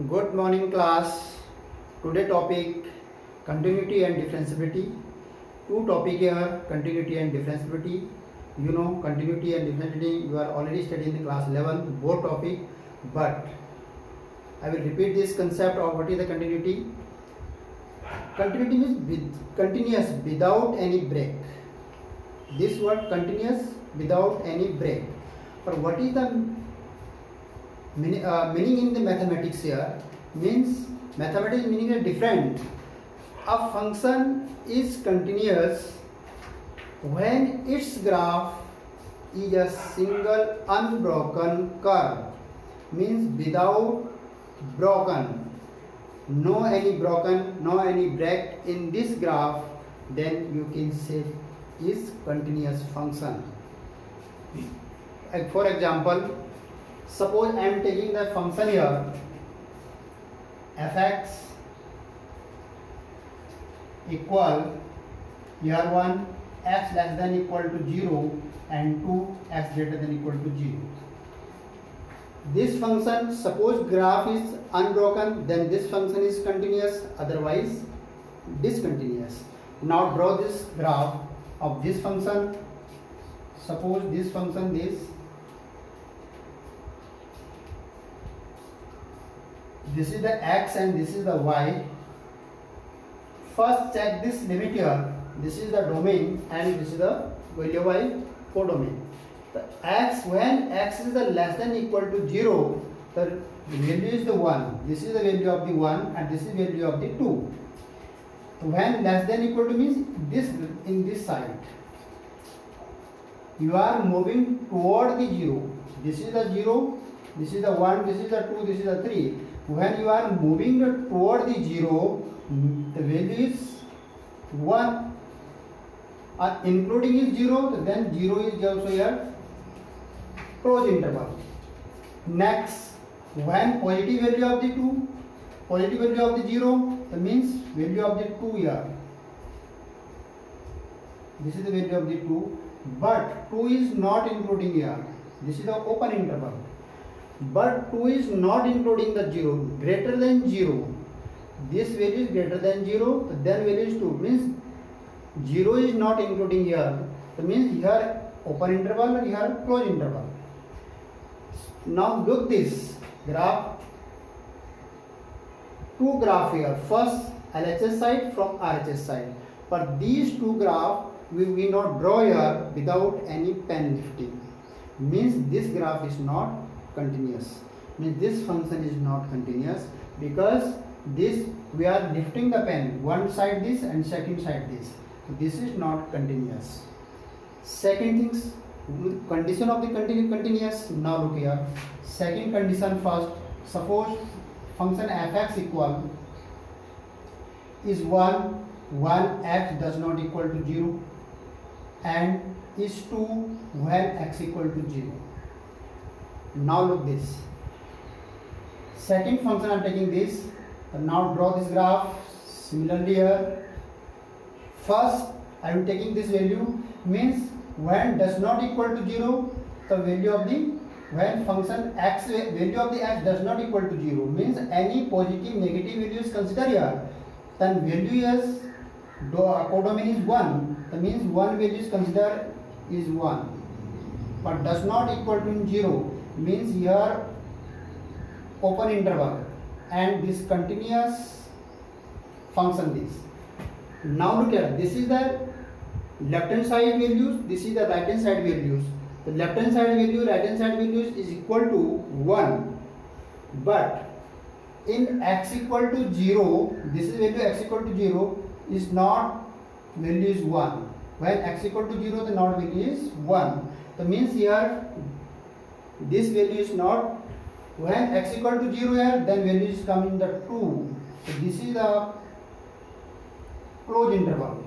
Good morning class. Today topic continuity and differentiability. Two topic here, continuity and differentiability. You know continuity and differentiability you are already studying in class 11 both topic, but I will repeat this concept of what is the continuity. Continuity means continuous without any break. This word continuous without any break. For what is the meaning in the mathematics here? Means mathematics meaning is different. A function is continuous when its graph is a single unbroken curve. Means without broken, no any break in this graph, then you can say is continuous function. For example, suppose I am taking the function here fx equal here 1 x less than equal to 0 and 2 x greater than equal to 0. This function, suppose graph is unbroken, then this function is continuous, otherwise discontinuous. Now draw this graph of this function. Suppose this function this is the x and this is the y. First check this limit here. This is the domain and this is the value y codomain. The x, when x is the less than equal to 0, the value is the 1. This is the value of the 1 and this is value of the 2. When less than equal to means this in this side. You are moving toward the 0. This is the 0, this is the 1, this is the 2, this is the 3. When you are moving toward the 0, the value is 1. Including is 0, then 0 is also here close interval. Next, when positive value of the 2, positive value of the 0, that means value of the 2 here. This is the value of the 2, but 2 is not including here. This is the open interval. But 2 is not including the 0, greater than 0. This value is greater than 0, then value is 2. Means 0 is not including here. That means here open interval and here close interval. Now look this graph. Two graph here. First LHS side from RHS side. For these two graph we will not draw here without any pen lifting. Means this graph is not continuous. Means this function is not continuous because this we are lifting the pen one side this and second side this. So this is not continuous. Second things, condition of the continuous. Now look here. Second condition first. Suppose function fx equal is 1 x does not equal to 0 and is 2 when x equal to 0. Now look this. Second function I am taking this. Now draw this graph. Similarly here. First I am taking this value. Means when does not equal to 0, the value of the when function x value of the x does not equal to 0 means any positive negative value is considered here. Then value is codomain is 1. That means one value is considered is 1. But does not equal to 0 means here open interval and this continuous function this. Now look here, this is the left hand side values, this is the right hand side values. The left hand side value, right hand side values is equal to 1, but in x equal to 0, this is value x equal to 0 is not value is 1. When x equal to 0, the not value is 1. That means here this value is not, when x equal to 0 here, then value is coming the 2. So this is the close interval.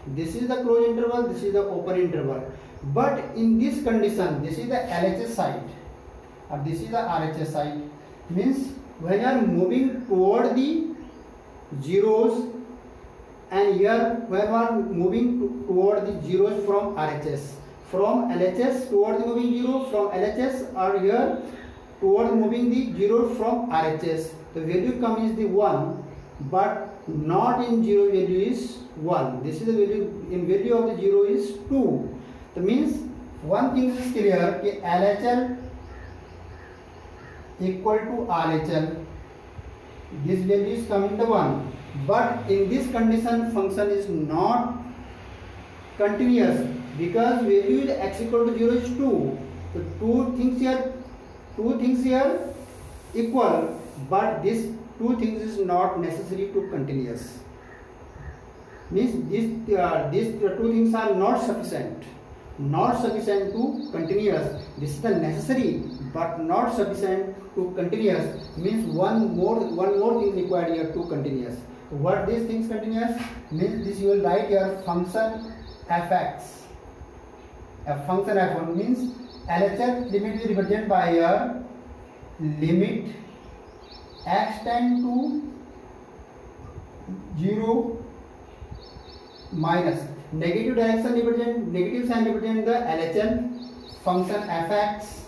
This is the close interval, this is the open interval. But in this condition, this is the LHS side or this is the RHS side. Means when you are moving toward the zeros and here when you are moving toward the zeros from RHS. From LHS toward the moving zero, from LHS or here toward moving the zero from RHS. the value come is the 1, but not in 0 value is 1. This is the value, in value of the 0 is 2. That means one thing is clear कि LHL equal to RHL. This value is coming to 1, but in this condition function is not continuous because value is x equal to 0 is 2. So two things here equal, but this two things is not necessary to continuous. Means these two things are not sufficient to continuous. This is the necessary but not sufficient to continuous. Means one more thing required here to continuous. What these things continuous means, this you will write here function fx. A function f1 means LHS limit is represented by here limit x tend to 0 minus negative direction represent, negative sign represent the LHL function fx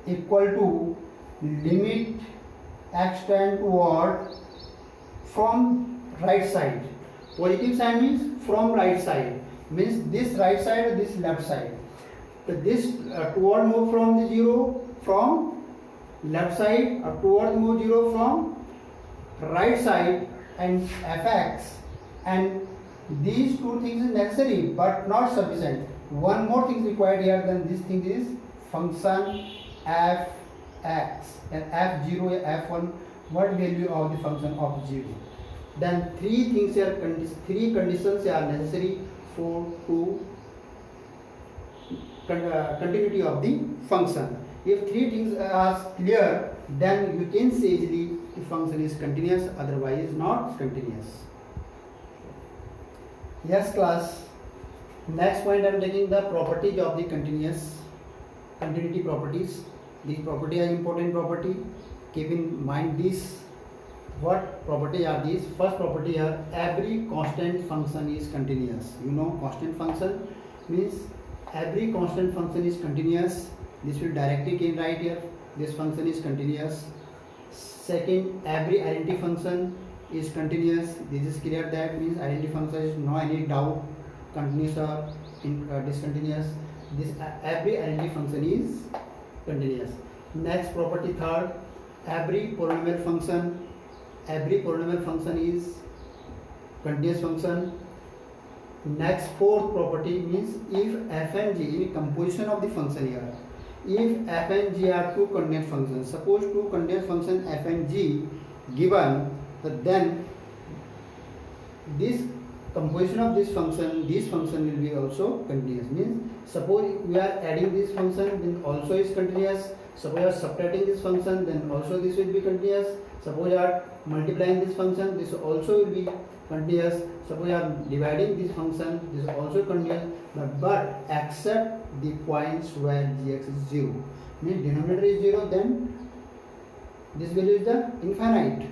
equal to limit x tend toward from right side. Positive sign means from right side, means this right side or this left side. So this toward move from the 0 from left side, or toward move 0 from right side, and fx, and these two things is necessary but not sufficient. One more thing is required here, then this thing is function fx and f0 f1, what value of the function of 0. Then three things are three conditions are necessary for continuity of the function. If three things are clear, then you can say easily the function is continuous, otherwise not continuous. Yes class, next point I am taking the properties of the continuity properties. These properties are important property. Keep in mind this. What properties are these? First property are every constant function is continuous. You know constant function means every constant function is continuous. This will directly can write here. This function is continuous. Second, every identity function is continuous. This is clear, that means identity function is no any doubt continuous or discontinuous. This every identity function is continuous. Next property third, every polynomial function is continuous function. Next fourth property means if f and g in composition of the function here, if f and g are two continuous functions, suppose two continuous function f and g given, then this composition of this function will be also continuous. Means suppose we are adding this function, then also is continuous. Suppose we are subtracting this function, then also this will be continuous. Suppose we are multiplying this function, this also will be continuous. Suppose we are dividing this function, this is also continuous, but except the points where gx is 0. Means denominator is 0, then this value is the infinite.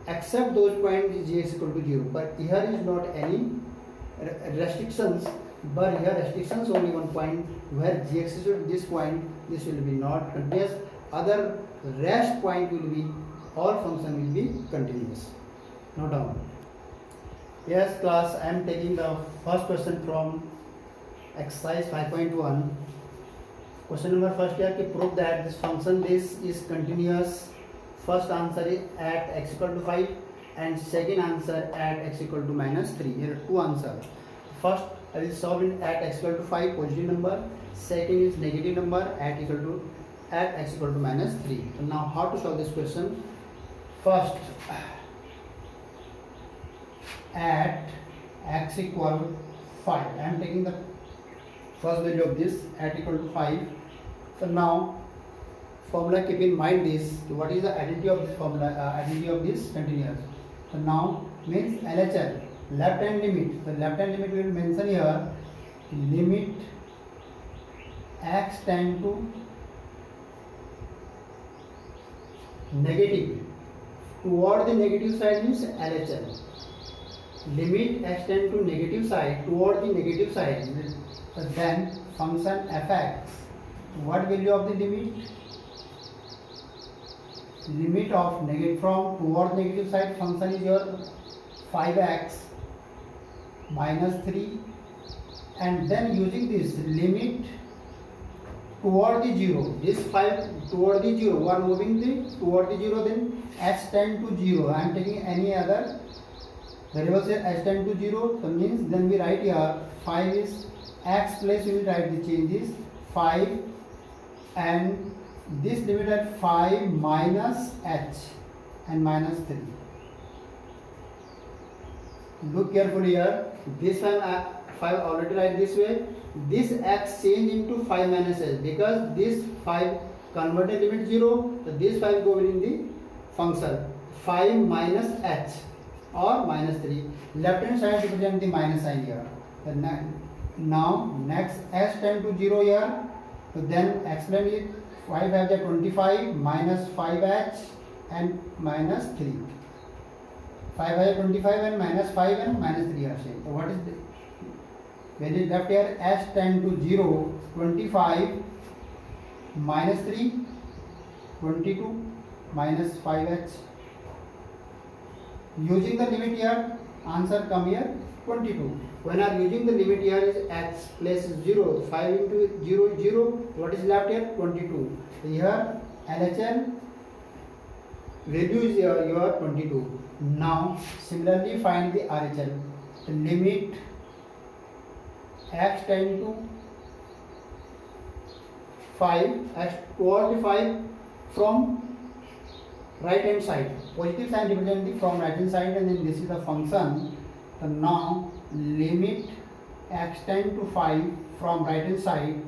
Except those points gx equal to 0. But here is not any restrictions, but here restrictions only one point where gx is at this point, this will be not continuous. Other rest point will be, all function will be continuous. Note down. Yes class, I am taking the first question from exercise 5.1. Question number first here, to prove that this function this is continuous. First answer is at x equal to 5 and second answer at x equal to minus 3. Here are two answers. First I will solve it at x equal to 5 positive number, second is negative number at x equal to minus 3. So now how to solve this question? First, at x equal 5, I am taking the first value of this at equal to 5. So now formula, keep in mind this, what is the identity of this formula, identity of this continuous. So now means LHL, left hand limit. The left hand limit we will mention here, limit x tend to negative, toward the negative side means LHL. Limit x tend to negative side, toward the negative side, then function fx, what value of the limit? limit of negative from towards negative side function is your 5x minus 3, and then using this limit toward the 0, this 5 toward the 0, we are moving the toward the 0, then h tend to 0. I am taking any other variable say h tend to 0, so means then we write here 5 is x place, we will write the changes 5, and this limit at 5 minus h and minus 3. Look carefully here, this one 5 already write this way, this x change into 5 minus h, because this 5 converted limit 0, so this 5 go in the function 5 minus h or minus 3. Left hand side represent the minus sign here. Now next h tend to 0 here, so then explain it. 5 has a 25 minus 5h and minus 3. 5 has a 25 and minus 5 and minus 3 are same. So what is the when it left here? h tend to 0, 25 minus 3, 22 minus 5h. Using the limit here, answer come here 22. When are using the limit here is x place 0, 5 into 0 0, what is left here? 22. Here LHL value is your 22. Now similarly find the RHL. The limit x tend to 5, x toward the 5 from right hand side. Positive sign represent the from right hand side, and then this is the function. So now limit x tend to 5 from right hand side,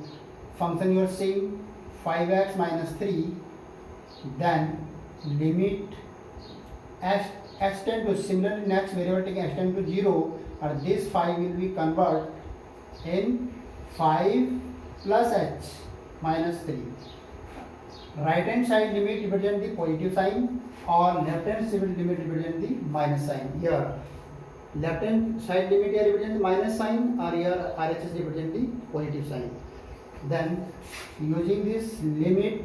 function you are saying 5x minus 3, then limit x tend to, similarly next variable taking x tend to 0, or this 5 will be converted in 5 plus h minus 3. Right hand side limit represent the positive sign, or left hand side limit represent the minus sign. Here left hand side limit here represent the minus sign, or here RHS represent the positive sign. Then using this limit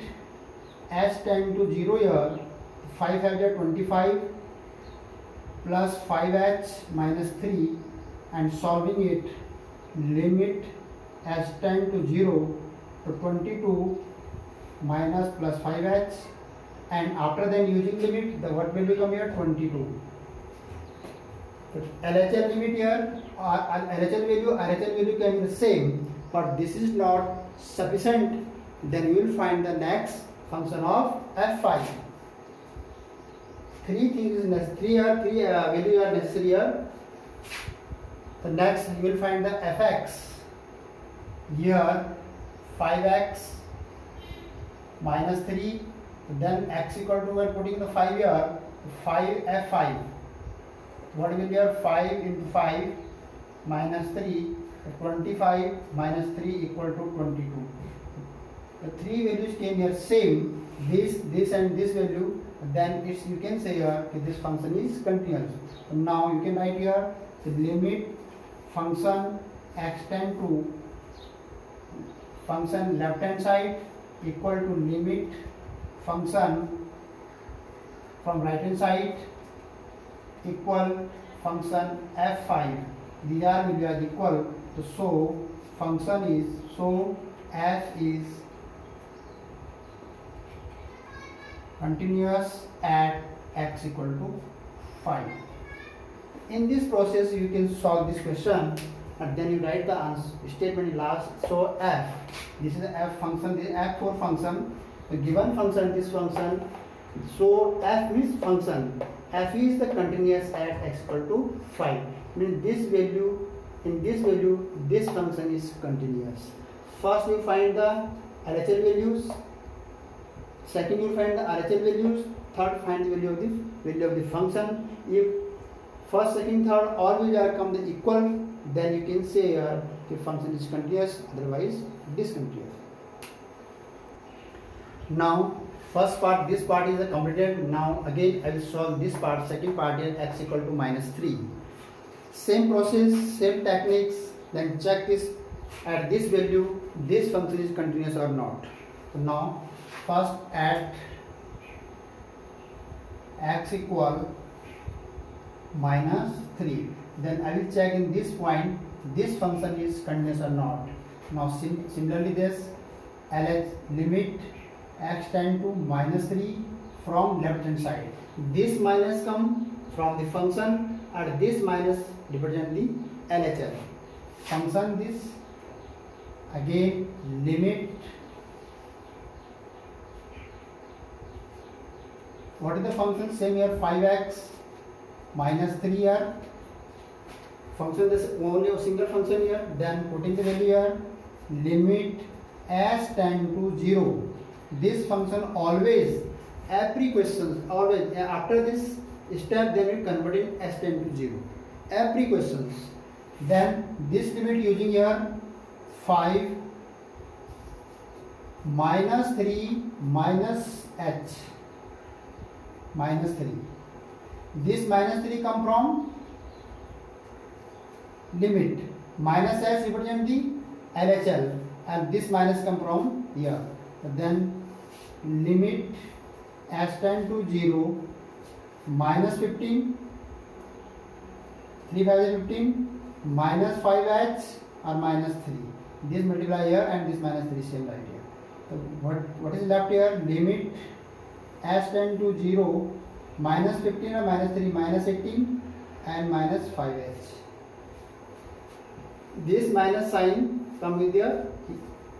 h tend to 0 here, 5 has a 25 plus 5h minus 3, and solving it, limit h tend to 0 to 22 minus plus 5h, and after then using limit, the what will become here? 22. LHL limit here, LHL value can be the same, but this is not sufficient. Then you will find the next function of f5. Three things is necessary here, three values are necessary here. The next you will find the fx. Here 5x minus 3, then x equal to, we are putting the 5 here, 5 f5. What will be here? 5 into 5 minus 3, 25 minus 3 equal to 22. The three values came here same, this and this value, then it's, you can say here this function is continuous. So now you can write here the limit function x tend to function left hand side equal to limit function from right hand side equal function f5. These are will be equal, so function is, so f is continuous at x equal to 5. In this process you can solve this question, and then you write the answer statement in last. So f, this is the f function, this is f4 function, the given function, this function. So f means function, f is the continuous at x equal to 5, means this value, in this value this function is continuous. First you find the LHL values, second you find the RHL values, third find the value of the function. If first, second, third all values are come the equal, then you can say the function is continuous, otherwise discontinuous. Now first part, this part is completed. Now again I will solve this part, second part is x equal to minus 3. Same process, same techniques, then check this at this value, this function is continuous or not. So now first at x equal minus 3. Then I will check in this point this function is continuous or not. Now similarly this LH limit x tend to minus 3 from left hand side. This minus come from the function and this minus represent the LHL. Function this again limit. What is the function? Same here 5x minus 3 here. Function this only a single function here. Then putting the value here limit s tend to 0. This function always every question always after this step then we convert it s tend to 0. Every questions. Then this limit using here 5 minus 3 minus h minus 3. This minus 3 come from limit minus s represent the LHL and this minus come from here. Then limit s tend to 0 minus 15 3 5 is 15 minus 5h or minus 3. This multiply here and this minus 3 same right here. So what is left here? Limit s tend to 0 minus 15 or minus 3 minus 18 and minus 5h. This minus sign come with your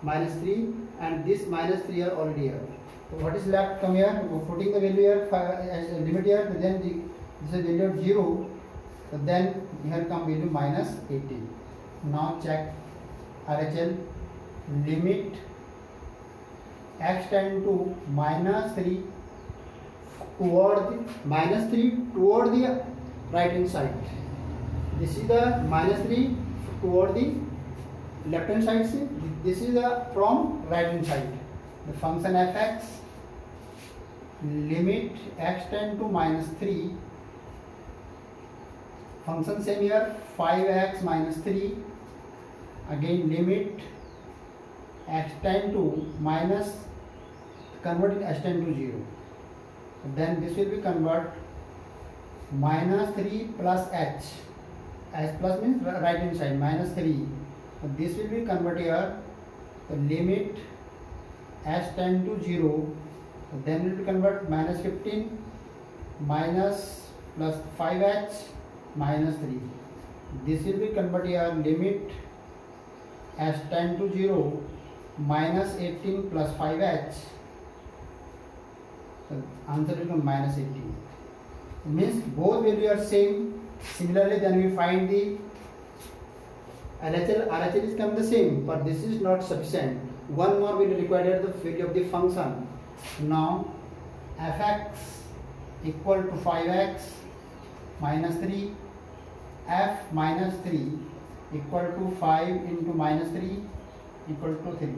minus 3 and this minus 3 are already here. So what is left come here? Putting the value here as a limit here, then this is value of 0. So then here come value minus 18. Now check RHL limit x tend to minus 3 toward the minus 3 toward the right hand side. This is the minus 3 toward the left hand side. See, this is the from right hand side. The function fx limit x tend to minus 3. Function same here 5x minus 3. Again limit x tend to minus converting s tend to 0. Then this will be convert minus 3 plus h. S plus means right hand side minus 3. So this will be converted here. The limit s tend to 0. Then it will convert minus 15 minus plus 5h minus 3. This will be converted here limit s tend to 0 minus 18 plus 5h. So answer will become minus 18. It means both values are same. Similarly, then we find the LHL, RHL is come the same, but this is not sufficient. One more will require the value of the function. Now fx equal to 5x minus 3, f minus 3 equal to 5 into minus 3 equal to 3.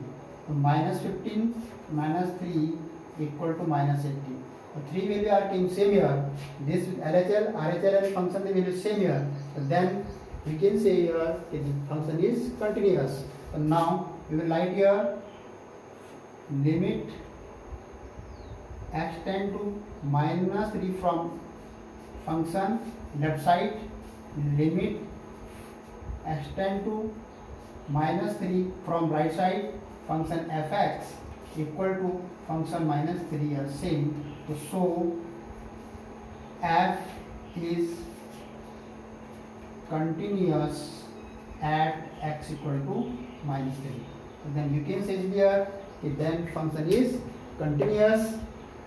So minus 15 minus 3 equal to minus 18. So three value are came same here. This LHL, RHL and function the value same here. So then we can say here the function is continuous. So now we will write here limit x tend to minus 3 from function left side, limit x tend to minus 3 from right side, function fx equal to function minus 3 are same. So f is continuous at x equal to minus 3. So then you can say here if then function is continuous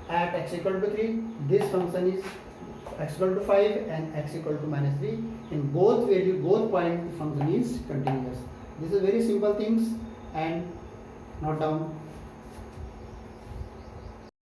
at x equal to 3. This function is x equal to 5 and x equal to minus 3. In both value, both point function is continuous. This is very simple things and note down.